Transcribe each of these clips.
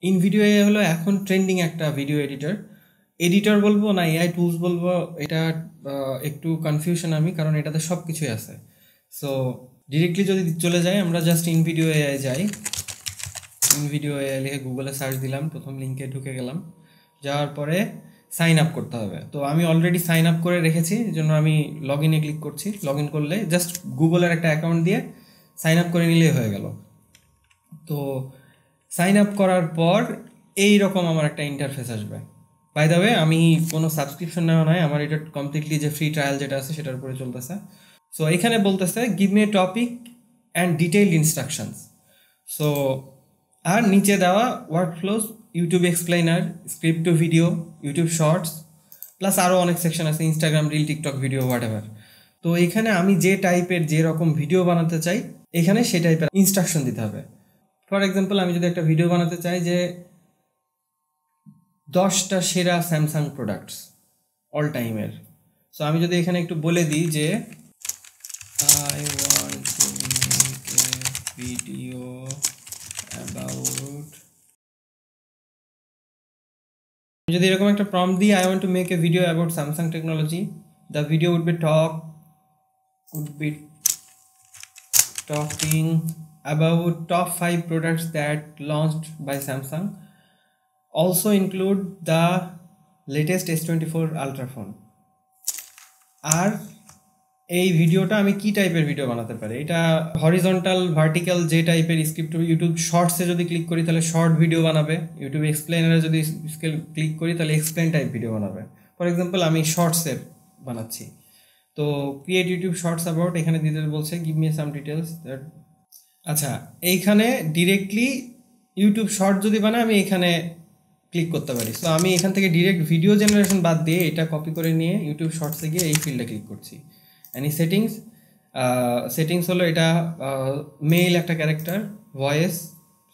InVideo AI হলো এখন trending একটা ভিডিও এডিটর বলবো না এআই টুলস বলবো, এটা একটু কনফিউশন আমি, কারণ এটাতে সব কিছুই আছে। সো ডিরেক্টলি যদি চলে যাই, আমরা জাস্ট ইনভিডিও এআই যাই, ইনভিডিও এআই লিখে গুগলে সার্চ দিলাম, প্রথম লিঙ্কে ঢুকে গেলাম, যাওয়ার পরে সাইন আপ করতে হবে। তো আমি অলরেডি সাইন আপ করে রেখেছি, এই জন্য আমি লগ ইনে ক্লিক করছি। লগ ইন করলে জাস্ট গুগলের একটা অ্যাকাউন্ট দিয়ে সাইন আপ করে নিলেই হয়ে গেল। তো সাইন আপ করার পর এই রকম আমার একটা ইন্টারফেস আসবে। বাই দ্য ওয়ে, আমি কোনো সাবস্ক্রিপশন নেওয়া নাই, আমার এটা কমপ্লিটলি যে ফ্রি ট্রায়াল যেটা আছে সেটার উপরে চলতেছে। সো এখানে বলতেছে give me a topic and detailed instructions. So আর নিচে দেওয়া work flows, YouTube explainer, script to video, YouTube shorts, plus আরও অনেক সেকশন আছে, Instagram reel, TikTok video, whatever. তো এখানে আমি যে টাইপের যে রকম ভিডিও বানাতে চাই, এখানে সেই টাইপের ইনস্ট্রাকশন দিতে হবে। ফর এক্সাম্পল, আমি যদি একটা ভিডিও বানাতে চাই যে 10টা সেরা স্যামসাং প্রোডাক্টস অল টাইমের, সো আমি যদি এখানে একটু বলে দিই যে I want to make a video about, যদি এরকম একটা প্রম্পট দিই, I want to make a video about Samsung technology, the video would be talking about top 5 products that launched by Samsung, also include the latest S24 Ultra phone. আর এই ভিডিওটা আমি কি টাইপের video বানাতে পারি, এটা হরিজন্টাল ভার্টিক্যাল যে টাইপের স্ক্রিপ্ট, ইউটিউব শর্টসে যদি ক্লিক করি তাহলে শর্ট ভিডিও বানাবে, ইউটিউব এক্সপ্লেনারে যদি ক্লিক করি তাহলে এক্সপ্লেন টাইপ ভিডিও বানাবে। ফর এক্সাম্পল, আমি শর্টসের বানাচ্ছি, তো ক্রিয়েট ইউটিউব শর্টস অ্যাবাউট, এখানে দিতে বলছে give me some details that. আচ্ছা, এইখানে ডিরেক্টলি ইউটিউব শর্ট যদি বানায় আমি এখানে ক্লিক করতে পারি। তো আমি এখান থেকে ডিরেক্ট ভিডিও জেনারেশন বাদ দিয়ে এটা কপি করে নিয়ে ইউটিউব শর্টসে গিয়ে এই ফিল্ডে ক্লিক করছি। অ্যানি সেটিংস হলো এটা মেইল একটা character, voice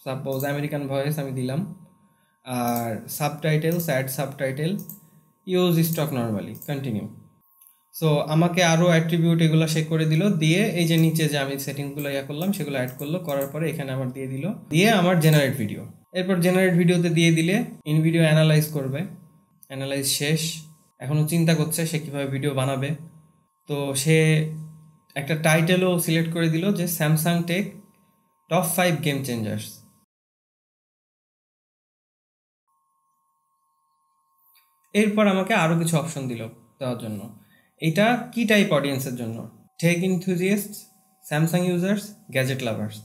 suppose American voice আমি দিলাম, আর subtitles, add subtitle, use stock normally, continue. So আমাকে আরও অ্যাট্রিবিউট এগুলো সে করে দিল, দিয়ে এই যে নিচে যে আমি সেটিংসগুলো করলাম সেগুলো অ্যাড করলো, করার পরে এখানে আমার দিয়ে দিল, দিয়ে আমার জেনারেট ভিডিও। এরপর জেনারেট ভিডিওতে দিয়ে দিলে ইনভিডিও অ্যানালাইজ করবে, অ্যানালাইজ শেষ, এখনও চিন্তা করছে সে কীভাবে ভিডিও বানাবে। তো সে একটা টাইটেলও সিলেক্ট করে দিল যে Samsung tech top 5 game changers. এরপর আমাকে আরও কিছু অপশন দিল দেওয়ার জন্য। এটা কি টাইপ অডিয়েন্সের জন্য? Tech enthusiasts, Samsung users, gadget lovers.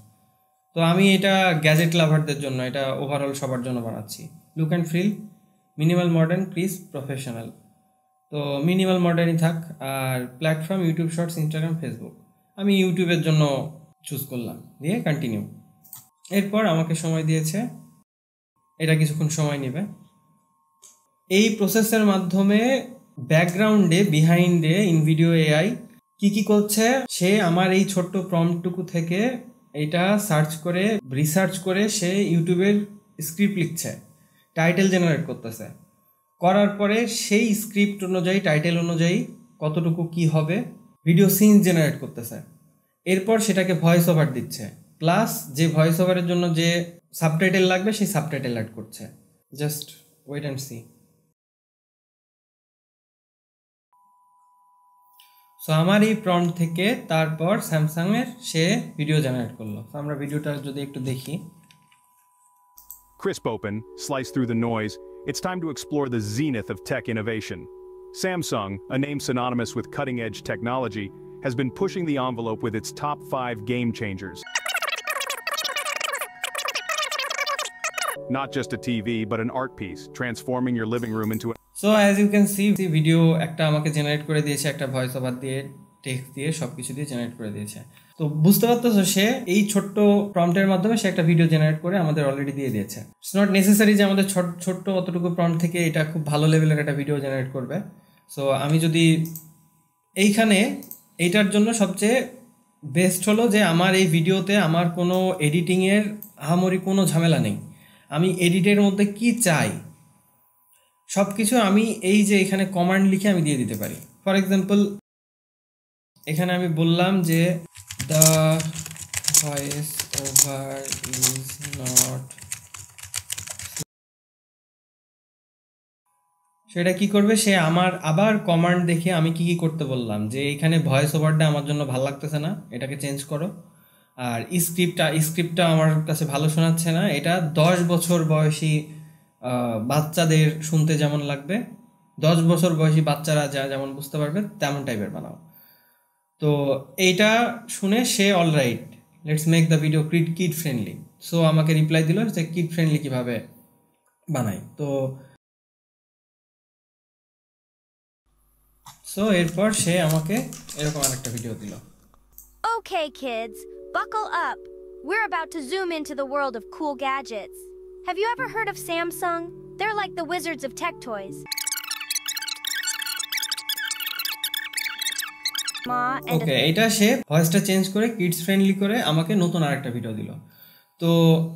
তো আমি এটা গ্যাজেট লাভারদের জন্য, এটা ওভারঅল সবার জন্য বানাচ্ছি। Look and feel, minimal modern, crisp, professional. তো মিনিমাল মডার্নই থাক। আর platform YouTube shorts, Instagram, Facebook. আমি ইউটিউবের জন্য চুজ করলাম, দিয়ে কন্টিনিউ। এরপর আমাকে সময় দিয়েছে, এটা কিছুক্ষণ সময় নেবে। এই প্রসেসের মাধ্যমে ব্যাকগ্রাউন্ডে বিহাইন্ডে ইনভিডিও এআই কি করছে, সে আমার এই ছোট্ট প্রম্পটটুকু থেকে এটা সার্চ করে, রিসার্চ করে সে ইউটিউবের স্ক্রিপ্ট লিখছে, টাইটেল জেনারেট করতেছে, করার পরে সেই স্ক্রিপ্ট অনুযায়ী, টাইটেল অনুযায়ী কতটুকু কি হবে ভিডিও সিনস জেনারেট করতেছে। এরপর সেটাকে ভয়েস ওভার দিচ্ছে, প্লাস যে ভয়েস ওভারের জন্য যে সাবটাইটেল লাগবে সেই সাবটাইটেল অ্যাড করছে। Just wait and see. So আমার এই প্রম্পট থেকে তারপর স্যামসাংয়ের সে ভিডিও জেনারেট করলো। তো আমরা ভিডিওটা যদি একটু দেখি। Crisp open, slice through the noise, it's time to explore the zenith of tech innovation. Samsung, a name synonymous with cutting-edge technology, has been pushing the envelope with its top 5 game changers. Not just a TV, but an art piece, transforming your living room into a... so as you can see, video একটা আমাকে generate করে দিয়েছে, একটা voice over দিয়ে, text দিয়ে, সব কিছু দিয়ে জেনারেট করে দিয়েছে। তো বুঝতে পারতেছো, সে এই ছোট্ট প্রম্পটের মাধ্যমে সে একটা ভিডিও জেনারেট করে আমাদের অলরেডি দিয়ে দিয়েছে। ইটস নট নেসেসারি যে আমাদের ছোট্ট অতটুকু প্রম্পট থেকে এটা খুব ভালো লেভেলের একটা ভিডিও জেনারেট করবে। সো আমি যদি এইখানে, এইটার জন্য সবচেয়ে বেস্ট হলো যে আমার এই ভিডিওতে আমার কোনো এডিটিংয়ের আহামরি কোনো ঝামেলা নেই। আমি এডিটের মধ্যে কি চাই সব কিছু আমি এই যে এখানে কমান্ড লিখে আমি দিয়ে দিতে পারি। ফর এক্সাম্পল, এখানে আমি বললাম যে the voice over is not সেটা কি করবে, সে আমার আবার কমান্ড দেখে আমি কি কি করতে বললাম, যে এখানে ভয়েস ওভারটা আমার জন্য ভালো লাগতেছে না, এটাকে চেঞ্জ করো। আর স্ক্রিপ্টটা আমার কাছে ভালো শোনাচ্ছে না, এটা 10 বছর বয়সী বাচ্চাদের শুনতে যেমন লাগবে, 10 বছর বয়সী বাচ্চারা যেমন বুঝতে পারবে তেমন টাইপের বানাও। তো এইটা শুনে সে alright, let's make the video kid friendly. So আমাকে রিপ্লাই দিল যে কিড ফ্রেন্ডলি কীভাবে বানাই। সো এরপর সে আমাকে এরকম আরেকটা ভিডিও দিল। Okay, kids, buckle up. We're about to zoom into the world of cool gadgets. Have you ever heard of Samsung? They're like the wizards of tech toys. ওকে, এটা সে ভয়েসটা change করে কিডস ফ্রেন্ডলি করে আমাকে নতুন আরেকটা video দিল। তো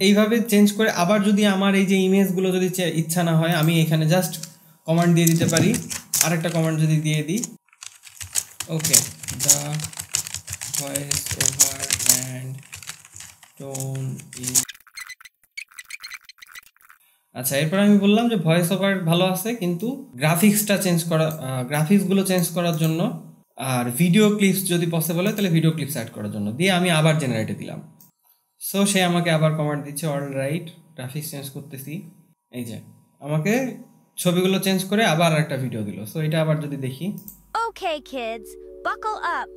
এইভাবে চেঞ্জ করে আবার যদি আমার এই যে ইমেজগুলো যদি ইচ্ছা না হয়, আমি এখানে জাস্ট কমান্ড দিয়ে দিতে পারি। আরেকটা কমান্ড যদি দিয়ে দিই, okay, the voice over and tone is, আচ্ছা, এরপর আমি বললাম যে ভয়েস ওভার ভালো আছে, কিন্তু গ্রাফিক্সগুলো চেঞ্জ করার জন্য আর ভিডিও ক্লিপস যদি পসিবল হয় তাহলে ভিডিও ক্লিপস অ্যাড করার জন্য দিয়ে আমি আবার জেনারেটে দিলাম। সো সে আমাকে আবার কমান্ড দিচ্ছে, অল রাইট, গ্রাফিক্স চেঞ্জ করতেছি। এই যে আমাকে ছবিগুলো চেঞ্জ করে আবার একটা ভিডিও দিল। সো এটা আবার যদি দেখি, Okay, kids, buckle up.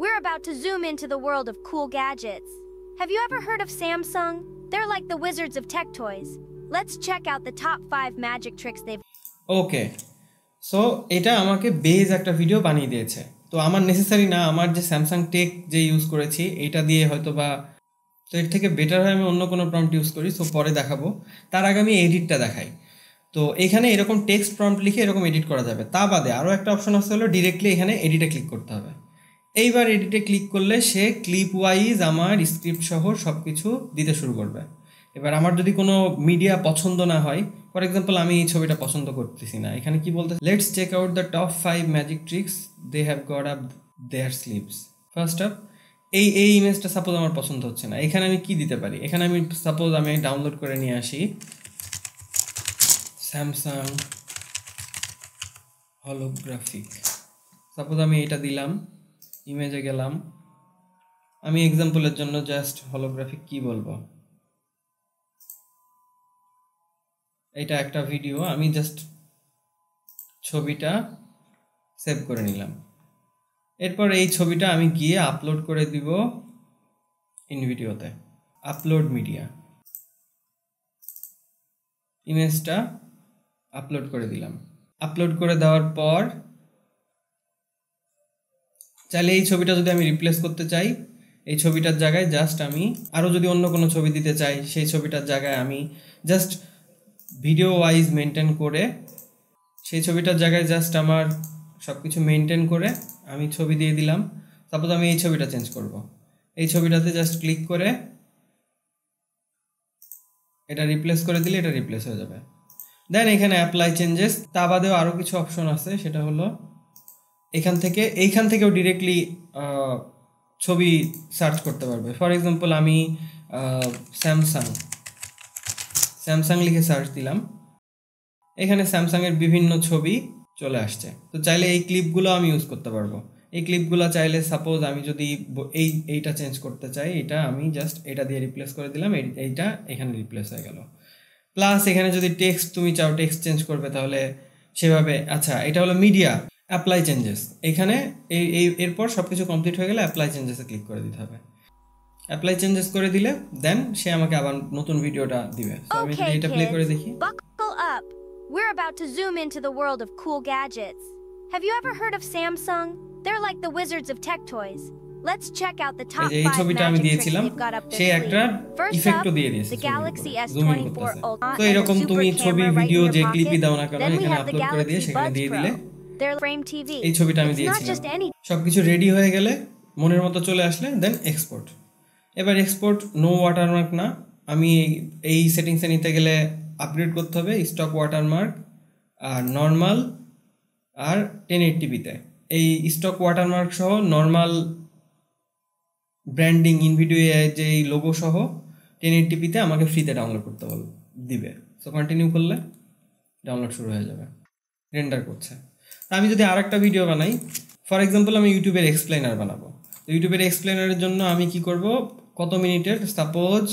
We're about to zoom into the world of cool gadgets. Have you ever heard of Samsung? They're like the wizards of tech toys. Let's check out the top 5 magic tricks they've... okay, so এটা আমাকে base একটা video বানিয়ে দিয়েছে। তো আমার necessary না, আমার যে স্যামসাং টেক যে ইউজ করেছি এটা দিয়ে হয়তো বা, তো এর থেকে বেটার হয় আমি অন্য কোনো প্রম্পট ইউজ করি। সো পরে দেখাবো, তার আগে আমি এডিটটা দেখাই। তো এখানে এরকম টেক্সট প্রম্পট লিখে এরকম এডিট করা যাবে। তা বাদে আরও একটা অপশন আছে, হলো ডিরেক্টলি এখানে এডিটে ক্লিক করতে হবে। এইবার এডিটে ক্লিক করলে সে ক্লিপ ওয়াইজ আমার স্ক্রিপ্ট সহ সব কিছু দিতে শুরু করবে। এবার আমার যদি কোনো মিডিয়া পছন্দ না হয়, ফর এক্সাম্পল আমি এই ছবিটা পছন্দ করতেছি না, এখানে কি বলতে, let's check out the top 5 magic tricks they have got up their sleeves. First up, এই ইমেজটা সাপোজ আমার পছন্দ হচ্ছে না, এখানে আমি কি দিতে পারি, এখানে আমি সাপোজ আমি ডাউনলোড করে নিয়ে আসি স্যামসাং হলোগ্রাফিক, সাপোজ আমি এটা দিলাম, ইমেজে গেলাম, আমি এক্সাম্পলের জন্য জাস্ট হলোগ্রাফিক কি বলবো, এটা একটা ভিডিও, আমি জাস্ট ছবিটা সেভ করে নিলাম। এরপর এই ছবিটা আমি গিয়ে আপলোড করে দিব ইন ভিডিওতে, আপলোড মিডিয়া, ইমেজটা আপলোড করে দিলাম। আপলোড করে দেওয়ার পর চাইলে এই ছবিটা যদি আমি রিপ্লেস করতে চাই, এই ছবিটার জায়গায় জাস্ট আমি আরও যদি অন্য কোনো ছবি দিতে চাই, সেই ছবিটার জায়গায় আমি জাস্ট ভিডিও ওয়াইজ মেনটেন করে, সেই ছবিটার জায়গায় জাস্ট আমার সব কিছু মেনটেন করে আমি ছবি দিয়ে দিলাম। সাপোজ আমি এই ছবিটা চেঞ্জ করব, এই ছবিটাতে জাস্ট ক্লিক করে এটা রিপ্লেস করে দিলে এটা রিপ্লেস হয়ে যাবে। দেন এখানে অ্যাপ্লাই চেঞ্জেস, তা বাদেও আরও কিছু অপশন আছে, সেটা হলো এইখান থেকেও ডিরেক্টলি ছবি সার্চ করতে পারবে। ফর এক্সাম্পল আমি স্যামসাং লিখে সার্চ দিলাম, এখানে স্যামসাংয়ের বিভিন্ন ছবি চলে আসছে। তো চাইলে এই ক্লিপগুলো আমি ইউজ করতে পারবো। এই ক্লিপগুলো চাইলে সাপোজ আমি যদি এইটা চেঞ্জ করতে চাই, এটা আমি জাস্ট এটা দিয়ে রিপ্লেস করে দিলাম, এইটা এখানে রিপ্লেস হয়ে গেল। প্লাস এখানে যদি টেক্সট তুমি চাও টেক্সট চেঞ্জ করবে তাহলে সেভাবে, আচ্ছা এটা হলো মিডিয়া, অ্যাপ্লাই চেঞ্জেস, এখানে এরপর সব কিছু কমপ্লিট হয়ে গেলে অ্যাপ্লাই চেঞ্জেসে ক্লিক করে দিতে হবে। অ্যাপ্লাই চেঞ্জেস করে দিলে দেন সে আমাকে আবার নতুন ভিডিওটা দিবে। সো আমি যদি এটা প্লে করে দেখি, buckle up. We're about to zoom into the world of cool gadgets. Have you ever heard of Samsung? They're like the wizards of tech toys. Let's check out the top 5 magic tricks they've got up their sleeve. First up, the Galaxy S24 Ultra and a super camera right in your pocket. Then we have the Galaxy Buds Pro. They're frame TV. এই ছবিটা আমি It's not just দিয়েছিলাম। any. সবকিছু ready হয়ে গেলে, মনের মতো চলে আসলে দেন এক্সপোর্ট। এবার এক্সপোর্ট নো ওয়াটারমার্ক না, আমি এই সেটিংসে নিতে গেলে আপগ্রেড করতে হবে স্টক ওয়াটারমার্ক আর নর্মাল আর 1080p-তে। এই স্টক ওয়াটারমার্ক সহ নর্মাল ব্র্যান্ডিং ইনভিডিও যে লোগো সহ 1080p-তে আমাকে ফ্রিতে ডাউনলোড করতে দিবে। সো কন্টিনিউ করলে ডাউনলোড শুরু হয়ে যাবে। রেন্ডার করছে। আমি যদি আরেকটা ভিডিও বানাই, ফর এক্সাম্পল আমি ইউটিউবের এক্সপ্লেনার বানাবো, তো ইউটিউবের এক্সপ্লেনারের জন্য আমি কি করব, কত মিনিটের, সাপোজ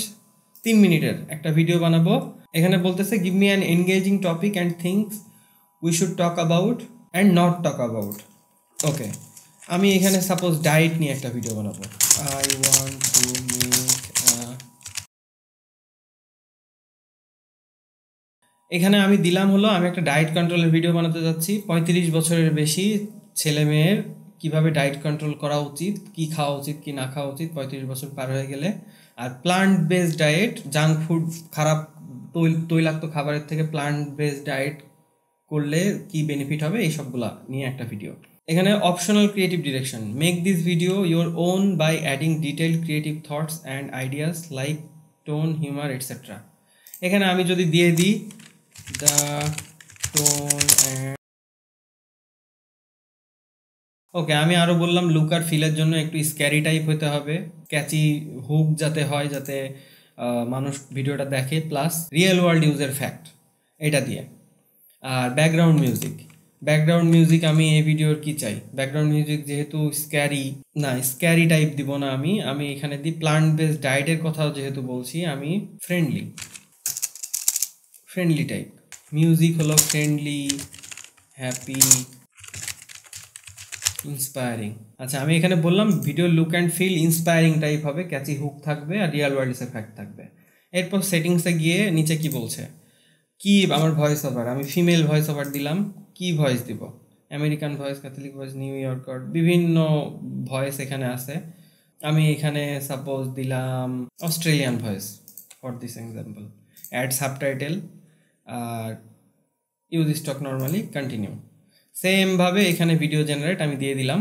3 মিনিটের একটা ভিডিও বানাবো। এখানে বলতেছে give me an engaging topic and things we should talk about and not talk about. Okay, আমি এখানে সাপোজ ডায়েট নিয়ে একটা ভিডিও বানাবো। আই ওয়ান্ট টু মেক, এখানে আমি দিলাম হলো আমি একটা ডায়েট কন্ট্রোলের ভিডিও বানাতে যাচ্ছি। 35 বছরের বেশি ছেলে মেয়ের কীভাবে ডায়েট কন্ট্রোল করা উচিত, কি খাওয়া উচিত কি না খাওয়া উচিত 35 বছর পার হয়ে গেলে। আর plant based diet, junk food, খারাপ তৈলাক্ত খাবারের থেকে প্লান্ট বেসড ডায়েট করলে কি বেনিফিট হবে, এই সবগুলা নিয়ে একটা ভিডিও। এখানে optional creative direction, make this video your own by adding detailed creative thoughts and ideas like tone, humour etcetera. এখানে আমি যদি দিয়ে দিই দ্য টোন অ্যান্ড, ওকে, আমি আরও বললাম লুক আর ফিলের জন্য একটু স্ক্যারি টাইপ হতে হবে, ক্যাচি হুক যাতে হয়, যাতে মানুষ ভিডিওটা দেখে, প্লাস রিয়েল ওয়ার্ল্ড ইউজের ফ্যাক্ট, এটা দিয়ে। আর ব্যাকগ্রাউন্ড মিউজিক আমি এই ভিডিওর কি চাই, ব্যাকগ্রাউন্ড মিউজিক যেহেতু স্ক্যারি টাইপ দিব না, আমি এখানে দিই প্লান্ট বেসড ডায়েটের কথাও যেহেতু বলছি, আমি ফ্রেন্ডলি টাইপ মিউজিক হলো, ফ্রেন্ডলি, হ্যাপি, ইন্সপায়ারিং। আচ্ছা, আমি এখানে বললাম video look and feel inspiring type হবে, ক্যাচি হুক থাকবে আর রিয়েল ওয়ার্ল্ডের ফ্যাক্ট থাকবে। এরপর সেটিংসে গিয়ে নিচে কি বলছে, কি আমার ভয়েস ওভার, আমি ফিমেল ভয়েস ওভার দিলাম, কি ভয়েস দিব, American voice, Catholic voice, New Yorker, বিভিন্ন ভয়েস এখানে আছে। আমি এখানে সাপোজ দিলাম Australian voice for this example. Add subtitle আর ইউজ স্টক নর্মালি, কন্টিনিউ। সেমভাবে এখানে ভিডিও জেনারেট আমি দিয়ে দিলাম,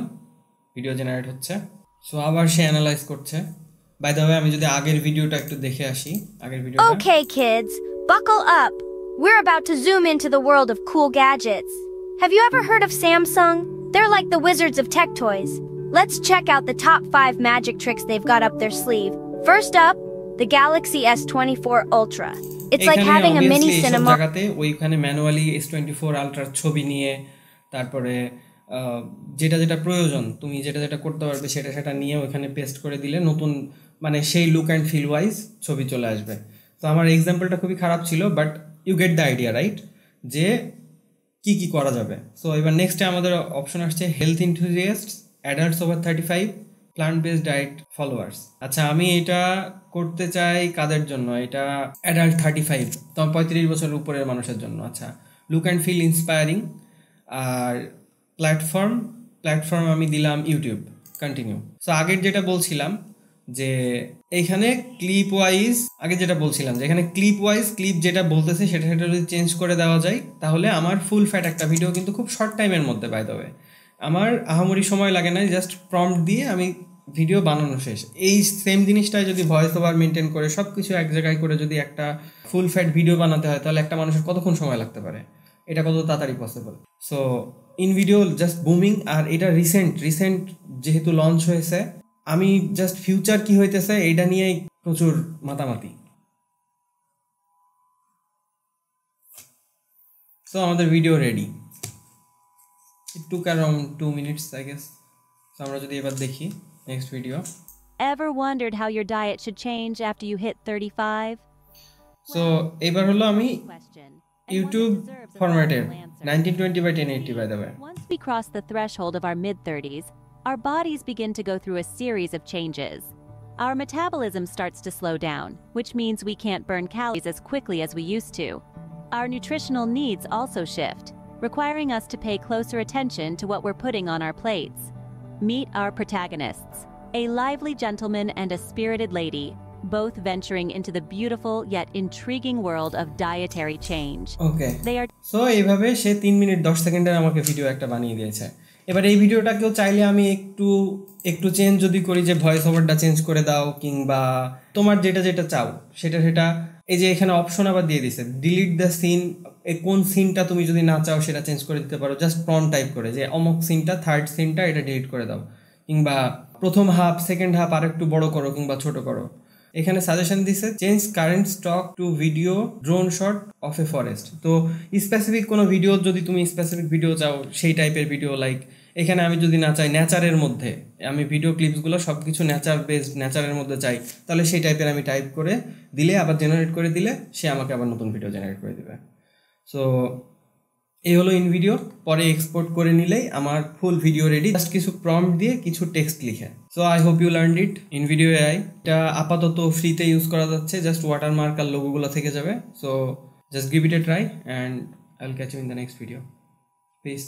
ভিডিও জেনারেট হচ্ছে। সো আবার সে অ্যানালাইজ করছে। বাই দ্য ওয়ে, আমি যদি আগের ভিডিওটা একটু দেখে আসি, আগের ভিডিওটা। Okay kids, buckle up. We're about to zoom into the world of cool gadgets. Have you ever heard of Samsung? They're like the wizards of tech toys. Let's check out the top 5 magic tricks they've got up their sleeve. First up, the Galaxy S24 Ultra. It's like having a mini cinema. জায়গাতে ওইখানে manually S24 আলট্রার ছবি নিয়ে, তারপরে যেটা প্রয়োজন তুমি যেটা করতে পারবে সেটা নিয়ে ওইখানে পেস্ট করে দিলে নতুন মানে সেই লুক অ্যান্ড ফিল ওয়াইজ ছবি চলে আসবে। তো আমার এক্সাম্পলটা খুবই খারাপ ছিল, but you get the idea, right, যে কি করা যাবে। সো এবার নেক্সটে আমাদের অপশন আসছে health enthusiasts, adults over 35, plant based diet followers. আচ্ছা, আমি এটা করতে চাই কাদের জন্য, এটা অ্যাডাল্ট 35, তো 35 বছরের উপরের মানুষের জন্য। আচ্ছা, লুক অ্যান্ড ফিল ইন্সপায়ারিং। আর প্ল্যাটফর্ম আমি দিলাম ইউটিউব, কন্টিনিউ। সো আগের যেটা বলছিলাম যে এইখানে ক্লিপ ওয়াইজ, এখানে ক্লিপ যেটা বলতেছে সেটা যদি চেঞ্জ করে দেওয়া যায় তাহলে আমার ফুল ফ্যাট একটা ভিডিও কিন্তু খুব শর্ট টাইমের মধ্যে বাই দ্য ওয়ে, আমার আহামরি সময় লাগে না, জাস্ট প্রম্পট দিয়ে আমি ভিডিও বানানো শেষ। এই সেম জিনিসটাই যদি ভয়েস ওভার মেনটেন করে সব কিছু এক জায়গায় করে যদি একটা ফুল ফ্যাট ভিডিও বানাতে হয় তাহলে একটা মানুষের কতক্ষণ সময় লাগতে পারে, এটা কত তাড়াতাড়ি possible. So in video just booming. আর এটা রিসেন্ট যেহেতু লঞ্চ হয়েছে, আমি জাস্ট ফিউচার কি হইতেছে এইটা নিয়েই প্রচুর মাতামাতি। সো আমাদের video ready, it took around 2 minutes I guess. So আমরা যদি এবার দেখি next video. Ever wondered how your diet should change after you hit 35? So এবার হলো আমি YouTube ফরম্যাটের 1920 by 1080 by the way. Once we cross the threshold of our mid-30s, our bodies begin to go through a series of changes. Our metabolism starts to slow down, which means we can't burn calories as quickly as we used to. Our nutritional needs also shift, requiring us to pay closer attention to what we're putting on our plates. Meet our protagonists, a lively gentleman and a spirited lady, both venturing into the beautiful yet intriguing world of dietary change. Okay. So এইভাবে সে 3 minute 10 সেকেন্ডের আমাকে video একটা বানিয়ে দিয়েছে। এবার এই ভিডিওটাকেও চাইলে আমি একটু চেঞ্জ যদি করি, যে ভয়েস ওভারটা চেঞ্জ করে দাও কিংবা তোমার যেটা চাও সেটা এই যে এখানে অপশন আবার দিয়ে দিছে ডিলিট দ্য সিন, কোন সিনটা তুমি যদি না চাও সেটা চেঞ্জ করে দিতে পারো, জাস্ট প্রম্পট টাইপ করে যে অমুক সিনটা, থার্ড সিনটা এটা ডিলিট করে দাও, কিংবা প্রথম হাফ সেকেন্ড হাফ আর একটু বড় করো কিংবা ছোট করো। এখানে সাজেশন দিছে change current stock to video drone shot of a forest. তো স্পেসিফিক কোনো ভিডিও যদি তুমি স্পেসিফিক ভিডিও চাও সেই টাইপের ভিডিও, লাইক এখানে আমি যদি না চাই নেচারের মধ্যে, আমি ভিডিও ক্লিপসগুলো সব কিছু নেচার বেসড নেচারের মধ্যে চাই, তাহলে সেই টাইপের আমি টাইপ করে দিলে আবার জেনারেট করে দিলে সে আমাকে আবার নতুন ভিডিও জেনারেট করে দিবে। সো এই হলো ইন ভিডিও। পরে এক্সপোর্ট করে নিলেই আমার ফুল ভিডিও রেডি, জাস্ট কিছু প্রম্পট দিয়ে কিছু টেক্সট লিখে। So I hope you learned it. In video AI এটা আপাতত ফ্রিতে ইউজ করা যাচ্ছে, জাস্ট ওয়াটারমার্ক আর লোগোগুলো থেকে যাবে। So just give it a try and I will catch you in the next video. Piece.